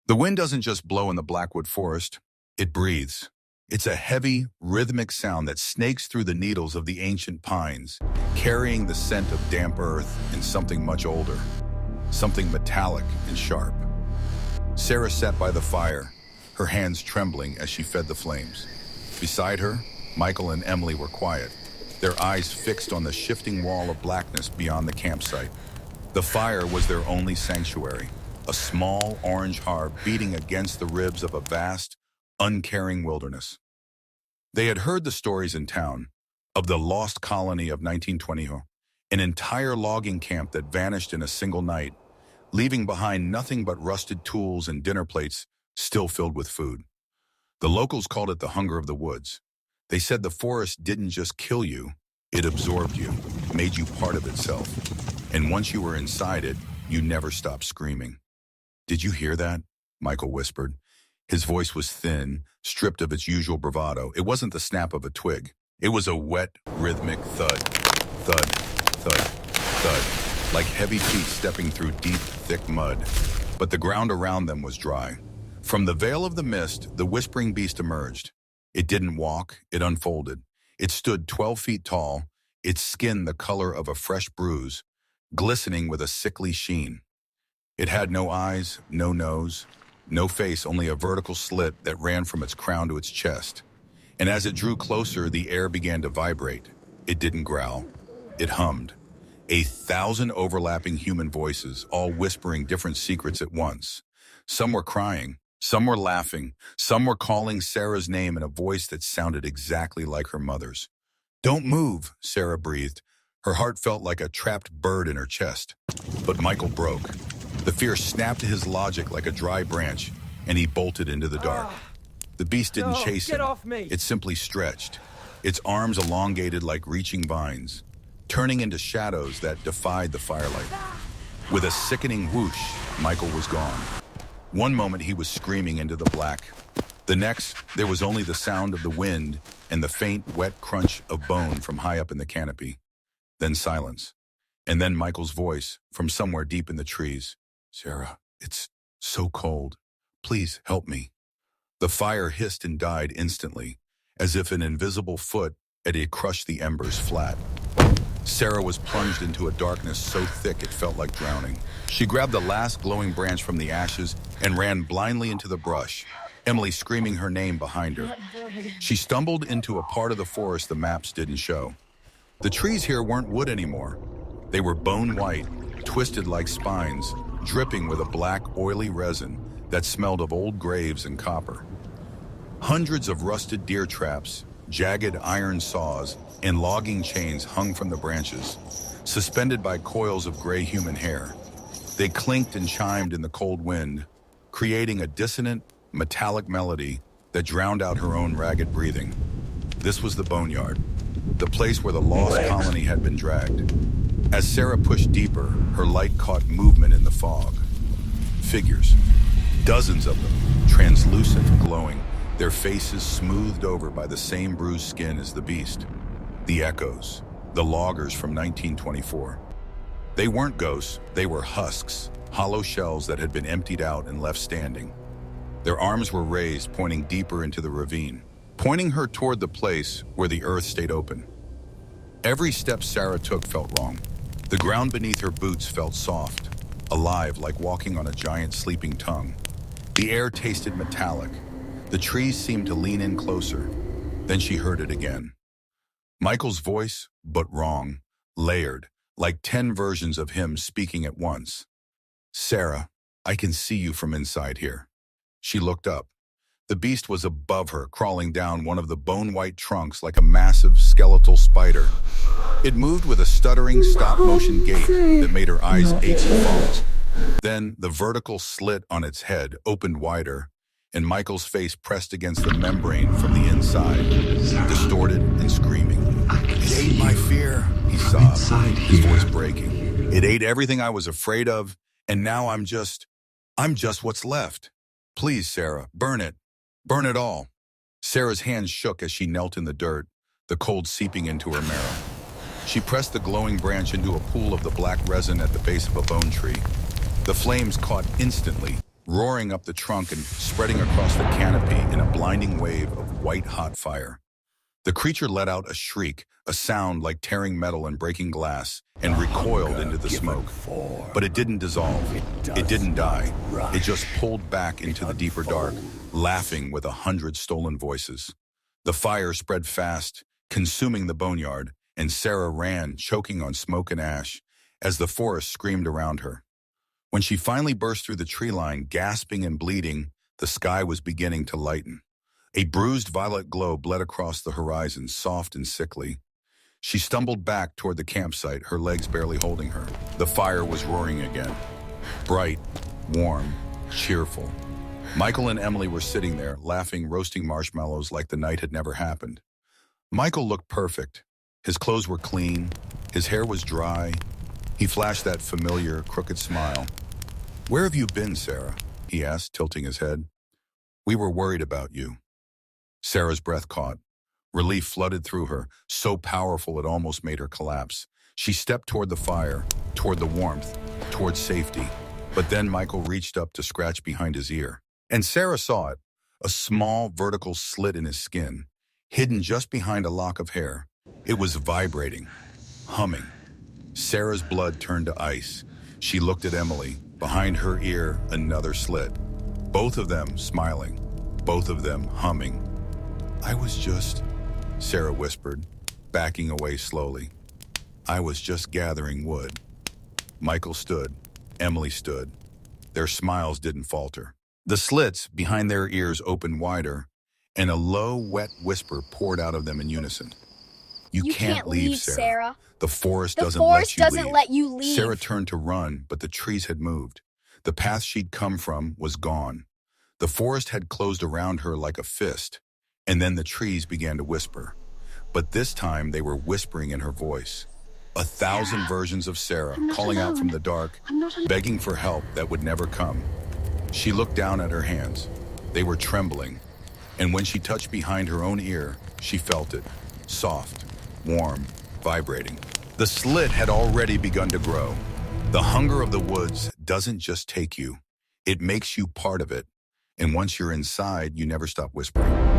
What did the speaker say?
The wind doesn't just blow in the Blackwood forest, it breathes. It's a heavy, rhythmic sound that snakes through the needles of the ancient pines, carrying the scent of damp earth and something much older, something metallic and sharp. Sarah sat by the fire, her hands trembling as she fed the flames. Beside her, Michael and Emily were quiet, their eyes fixed on the shifting wall of blackness beyond the campsite. The fire was their only sanctuary, a small orange heart beating against the ribs of a vast, uncaring wilderness. They had heard the stories in town of the lost colony of 1920, an entire logging camp that vanished in a single night, leaving behind nothing but rusted tools and dinner plates still filled with food. The locals called it the hunger of the woods. They said the forest didn't just kill you, it absorbed you, made you part of itself. And once you were inside it, you never stopped screaming. "Did you hear that?" Michael whispered. His voice was thin, stripped of its usual bravado. It wasn't the snap of a twig. It was a wet, rhythmic thud, thud, thud, thud, like heavy feet stepping through deep, thick mud. But the ground around them was dry. From the veil of the mist, the whispering beast emerged. It didn't walk, it unfolded. It stood 12 feet tall, its skin the color of a fresh bruise, glistening with a sickly sheen. It had no eyes, no nose, no face, only a vertical slit that ran from its crown to its chest. And as it drew closer, the air began to vibrate. It didn't growl. It hummed. 1,000 overlapping human voices, all whispering different secrets at once. Some were crying, some were laughing, some were calling Sarah's name in a voice that sounded exactly like her mother's. "Don't move," Sarah breathed. Her heart felt like a trapped bird in her chest. But Michael broke. The fear snapped his logic like a dry branch, and he bolted into the dark. The beast didn't chase him. Get off me! It simply stretched, its arms elongated like reaching vines, turning into shadows that defied the firelight. With a sickening whoosh, Michael was gone. One moment he was screaming into the black. The next, there was only the sound of the wind and the faint, wet crunch of bone from high up in the canopy. Then silence. And then Michael's voice from somewhere deep in the trees. "Sarah, it's so cold. Please help me." The fire hissed and died instantly, as if an invisible foot had crushed the embers flat. Sarah was plunged into a darkness so thick it felt like drowning. She grabbed the last glowing branch from the ashes and ran blindly into the brush, Emily screaming her name behind her. She stumbled into a part of the forest the maps didn't show. The trees here weren't wood anymore. They were bone white, twisted like spines, dripping with a black, oily resin that smelled of old graves and copper. Hundreds of rusted deer traps, jagged iron saws, and logging chains hung from the branches, suspended by coils of gray human hair. They clinked and chimed in the cold wind, creating a dissonant, metallic melody that drowned out her own ragged breathing. This was the boneyard, the place where the lost colony had been dragged. As Sarah pushed deeper, her light caught movement in the fog. Figures, dozens of them, translucent, glowing, their faces smoothed over by the same bruised skin as the beast. The echoes, the loggers from 1924. They weren't ghosts, they were husks, hollow shells that had been emptied out and left standing. Their arms were raised, pointing deeper into the ravine, pointing her toward the place where the earth stayed open. Every step Sarah took felt wrong. The ground beneath her boots felt soft, alive like walking on a giant sleeping tongue. The air tasted metallic. The trees seemed to lean in closer. Then she heard it again. Michael's voice, but wrong, layered, like 10 versions of him speaking at once. "Sarah, I can see you from inside here." She looked up. The beast was above her, crawling down one of the bone-white trunks like a massive skeletal spider. It moved with a stuttering stop-motion gait that made her eyes ache and fall. Then the vertical slit on its head opened wider, and Michael's face pressed against the membrane from the inside, distorted and screaming. "It ate my fear," he sobbed, his voice breaking. "It ate everything I was afraid of, and now I'm just what's left. Please, Sarah, burn it. Burn it all." Sarah's hands shook as she knelt in the dirt, the cold seeping into her marrow. She pressed the glowing branch into a pool of the black resin at the base of a bone tree. The flames caught instantly, roaring up the trunk and spreading across the canopy in a blinding wave of white-hot fire. The creature let out a shriek, a sound like tearing metal and breaking glass, and recoiled into the smoke. But it didn't dissolve. It didn't die. It just pulled back into the deeper dark, laughing with 100 stolen voices. The fire spread fast, consuming the boneyard, and Sarah ran, choking on smoke and ash, as the forest screamed around her. When she finally burst through the tree line, gasping and bleeding, the sky was beginning to lighten. A bruised violet glow bled across the horizon, soft and sickly. She stumbled back toward the campsite, her legs barely holding her. The fire was roaring again. Bright, warm, cheerful. Michael and Emily were sitting there, laughing, roasting marshmallows like the night had never happened. Michael looked perfect. His clothes were clean. His hair was dry. He flashed that familiar, crooked smile. "Where have you been, Sarah?" he asked, tilting his head. "We were worried about you." Sarah's breath caught. Relief flooded through her, so powerful it almost made her collapse. She stepped toward the fire, toward the warmth, toward safety. But then Michael reached up to scratch behind his ear. And Sarah saw it, a small vertical slit in his skin, hidden just behind a lock of hair. It was vibrating, humming. Sarah's blood turned to ice. She looked at Emily. Behind her ear, another slit. Both of them smiling, both of them humming. "I was just," Sarah whispered, backing away slowly. "I was just gathering wood." Michael stood. Emily stood. Their smiles didn't falter. The slits behind their ears opened wider, and a low, wet whisper poured out of them in unison. You can't leave, Sarah. The forest doesn't let you leave. Sarah turned to run, but the trees had moved. The path she'd come from was gone. The forest had closed around her like a fist, and then the trees began to whisper. But this time they were whispering in her voice. 1,000 versions of Sarah calling out from the dark, begging for help that would never come. She looked down at her hands. They were trembling, and when she touched behind her own ear, she felt it, soft, warm, vibrating. The slit had already begun to grow. The hunger of the woods doesn't just take you. It makes you part of it. And once you're inside, you never stop whispering.